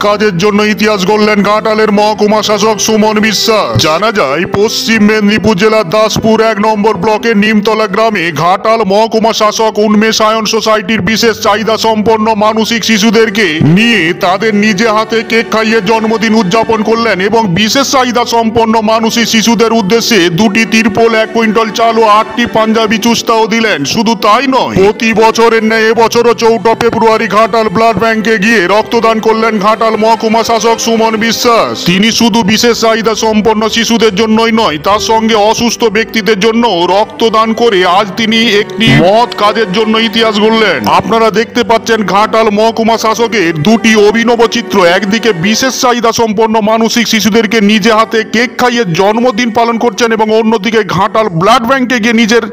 কাজের জন্য ইতিহাস গড়লেন ঘাটালের মহকুমা শাসক সুমন বিশ্বাস। জানা যায় পশ্চিম মেদিনীপুর জেলার দাসপুর 1 নম্বর ব্লকের নিমতলা গ্রামে ঘাটাল মহকুমা শাসক উন্মেষায়ন সোসাইটির বিশেষ চাহিদা সম্পন্ন মানসিক শিশুদেরকে নিয়ে তাদের নিজে হাতে কেক খাইয়ে জন্মদিন উদযাপন করলেন এবং বিশেষ চাহিদা সম্পন্ন মানসিক শিশুদের উদ্দেশ্যে 2টি তিরপল, 1 কুইন্টাল চাল ও 8টি পাঞ্জাবি চুস্তাও দিলেন। শুধু তাই নয়, প্রতি বছরের ন্যায় এবছরও 4 ফেব্রুয়ারি ঘাটাল ব্লাড ব্যাংকে গিয়ে রক্তদান করলেন ঘাটাল মহকুমা শাসক সুমন বিশ্বাস। তিনি শুধু বিশেষ চাহিদা সম্পন্ন শিশুদের জন্যই নয়, তার সঙ্গে অসুস্থ ব্যক্তিদের জন্য রক্তদান করে আজ তিনি একটি মহৎ কাজের জন্য ইতিহাস গড়লেন। আপনারা দেখতে পাচ্ছেন ঘাটাল মহকুমা শাসকের 2টি অভিনব চিত্র। একদিকে বিশেষ চাহিদা সম্পন্ন মানসিক শিশুদেরকে নিজে হাতে কেক খাইয়ে জন্মদিন পালন করছেন এবং অন্যদিকে ঘাটাল ব্লাড ব্যাংকে গিয়ে নিজের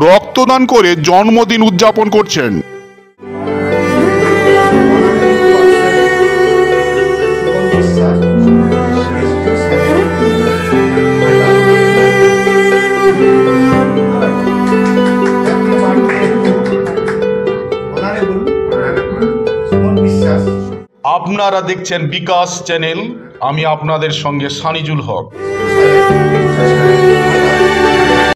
রক্তদান করে জন্মদিন উদযাপন করছেন। আপনারা দেখছেন বিকাশ চ্যানেল, আমি আপনাদের সঙ্গে সানিজুল হক।